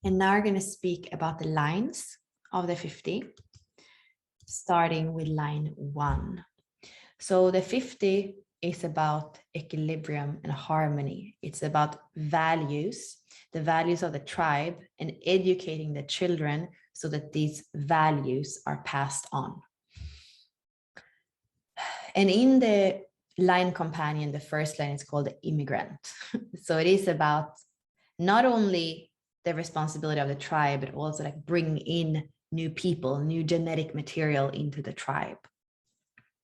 And now we're going to speak about the lines of the 50, starting with line 1. So the 50 is about equilibrium and harmony. It's about values, the values of the tribe, and educating the children so that these values are passed on. And in the line companion, the first line is called the immigrant. So it is about not only the responsibility of the tribe, but also like bringing in new people, new genetic material into the tribe,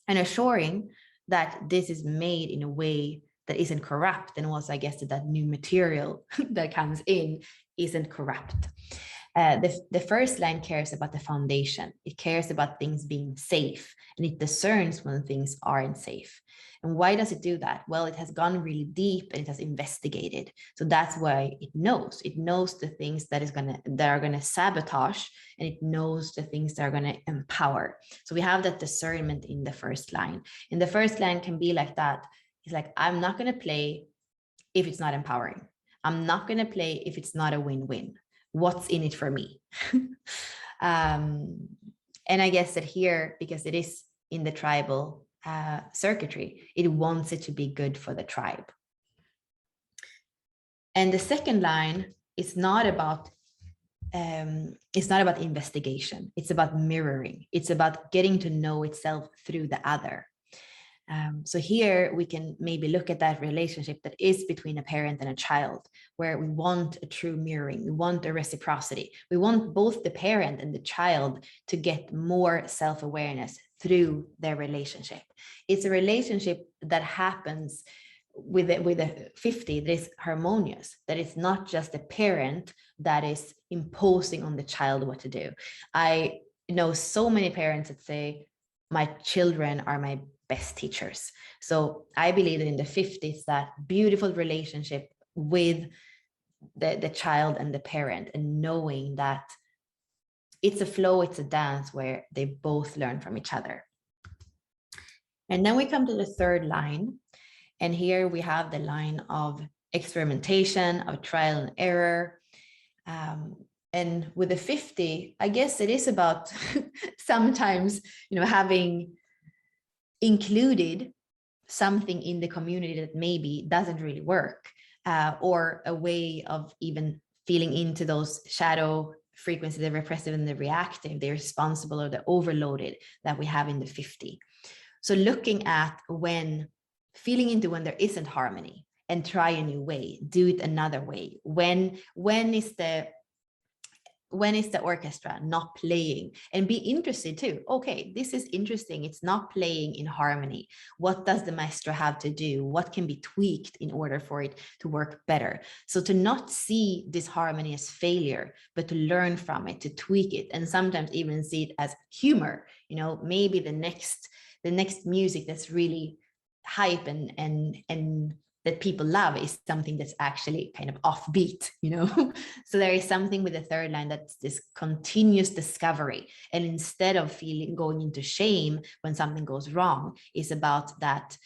and assuring that this is made in a way that isn't corrupt, and also I guess that new material that comes in isn't corrupt. The first line cares about the foundation. It cares about things being safe, and it discerns when things aren't safe. And why does it do that? Well, it has gone really deep and it has investigated. So that's why it knows. It knows the things that are gonna sabotage, and it knows the things that are gonna empower. So we have that discernment in the first line. And the first line can be like that. It's like, I'm not gonna play if it's not empowering. I'm not gonna play if it's not a win-win. What's in it for me? And I guess that here, because it is in the tribal circuitry, it wants it to be good for the tribe. And the second line is not about investigation. It's about mirroring. It's about getting to know itself through the other. So here we can maybe look at that relationship that is between a parent and a child, where we want a true mirroring, we want a reciprocity. We want both the parent and the child to get more self-awareness through their relationship. It's a relationship that happens with a 50 that is harmonious, that it's not just a parent that is imposing on the child what to do. I know so many parents that say, my children are my best teachers. So I believe that in the 50s, that beautiful relationship with the child and the parent, and knowing that it's a flow, it's a dance where they both learn from each other. And then we come to the third line. And here we have the line of experimentation, of trial and error. And with the 50, I guess it is about sometimes, having included something in the community that maybe doesn't really work, or a way of even feeling into those shadow frequencies, the repressive and the reactive, the responsible or the overloaded that we have in the 50. So looking at feeling into when there isn't harmony, and try a new way, do it another way. When is the orchestra not playing? And be interested too. Okay, this is interesting. It's not playing in harmony. What does the maestro have to do? What can be tweaked in order for it to work better? So to not see disharmony as failure, but to learn from it, to tweak it, and sometimes even see it as humor. Maybe the next music that's really hype and that people love is something that's actually kind of offbeat, So there is something with the third line that's this continuous discovery. And instead of going into shame when something goes wrong, is about that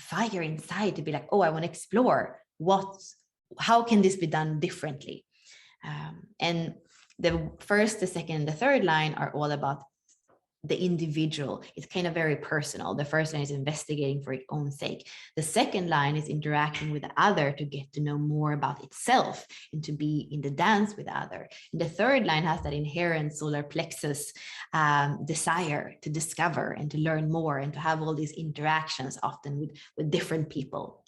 fire inside to be like, oh, I want to explore how can this be done differently? And the first, the second, and the third line are all about the individual. It's kind of very personal. The first line is investigating for its own sake. The second line is interacting with the other to get to know more about itself and to be in the dance with the other. And the third line has that inherent solar plexus desire to discover and to learn more and to have all these interactions, often with different people.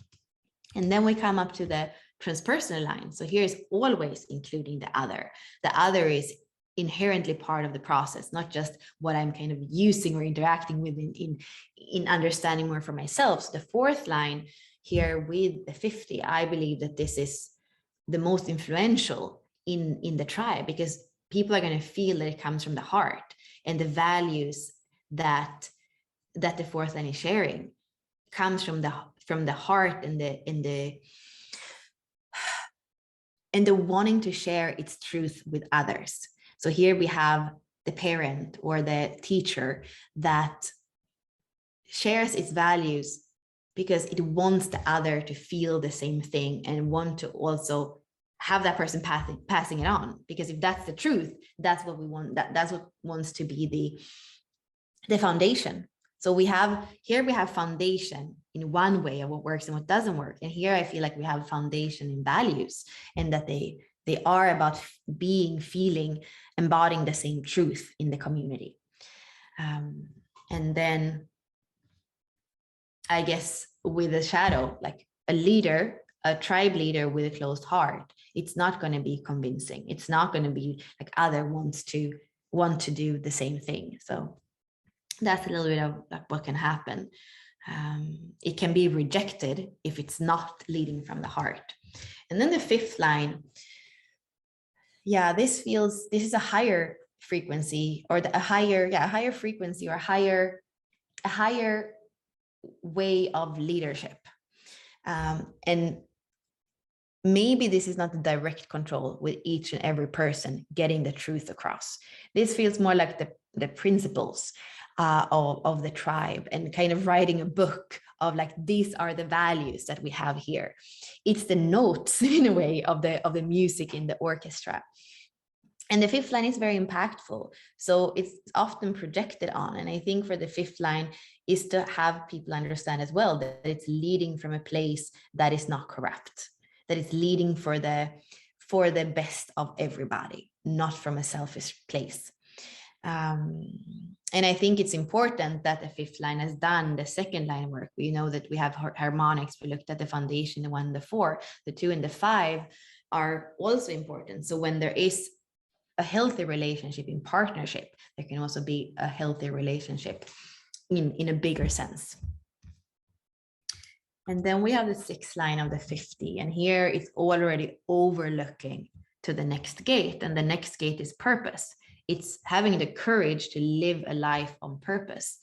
And then we come up to the transpersonal line. So here's always including the other. The other is inherently part of the process, not just what I'm kind of using or interacting with in understanding more for myself. So the fourth line here with the 50, I believe that this is the most influential in the tribe, because people are going to feel that it comes from the heart, and the values that the fourth line is sharing comes from the heart and the wanting to share its truth with others. So here we have the parent or the teacher that shares its values because it wants the other to feel the same thing and want to also have that person passing it on, because if that's the truth, that's what we want. That's what wants to be the foundation. So we have foundation in one way of what works and what doesn't work. And here I feel like we have foundation in values, and that they are about being, feeling, embodying the same truth in the community. And then I guess with a shadow, like a leader, a tribe leader with a closed heart, it's not going to be convincing. It's not going to be like other want to do the same thing. So that's a little bit of like what can happen. It can be rejected if it's not leading from the heart. And then the fifth line, yeah, this is a higher frequency, or a higher frequency, or a higher way of leadership. And maybe this is not the direct control with each and every person getting the truth across. This feels more like the principles of the tribe, and kind of writing a book of like, these are the values that we have here. It's the notes in a way of the music in the orchestra. And the fifth line is very impactful. So it's often projected on. And I think for the fifth line is to have people understand as well that it's leading from a place that is not corrupt, that it's leading for the best of everybody, not from a selfish place. And I think it's important that the fifth line has done the second line work. We know that we have harmonics. We looked at the foundation, the 1, the 4, the 2, and the 5 are also important. So when there is a healthy relationship in partnership, there can also be a healthy relationship in a bigger sense. And then we have the 6th line of the 50, and here it's already overlooking to the next gate, and the next gate is purpose. It's having the courage to live a life on purpose.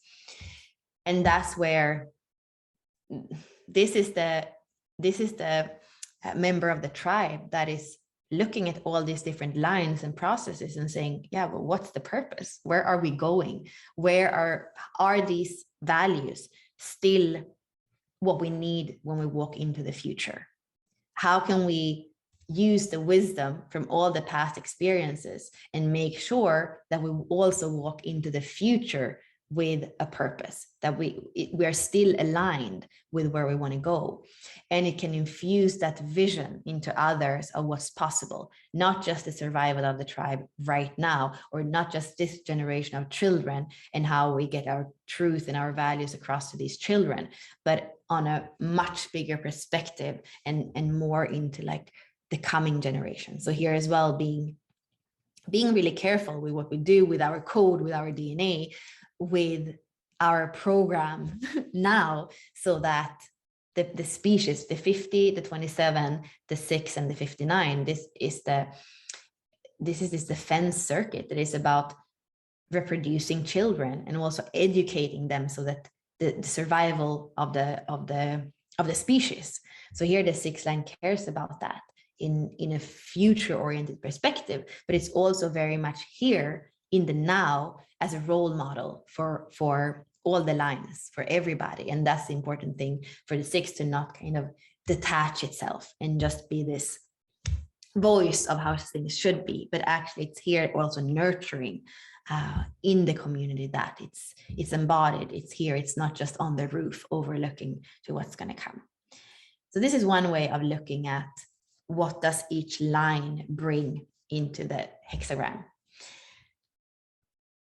And that's where this is the member of the tribe that is looking at all these different lines and processes and saying, yeah, well, what's the purpose? Where are we going? Where are these values still what we need when we walk into the future? How can we use the wisdom from all the past experiences and make sure that we also walk into the future with a purpose, that we are still aligned with where we want to go? And it can infuse that vision into others of what's possible, not just the survival of the tribe right now, or not just this generation of children and how we get our truth and our values across to these children, but on a much bigger perspective and more into like the coming generation. So here as well, being really careful with what we do with our code, with our DNA, with our program now, so that the species, the 50, the 27, the 6, and the 59, this is this defense circuit that is about reproducing children and also educating them so that the survival of the species. So here the 6th line cares about that in a future oriented perspective, but it's also very much here in the now as a role model for all the lines, for everybody. And that's the important thing for the 6 to not kind of detach itself and just be this voice of how things should be, but actually it's here also nurturing in the community, that it's embodied, it's here, it's not just on the roof overlooking to what's going to come. So this is one way of looking at what does each line bring into the hexagram.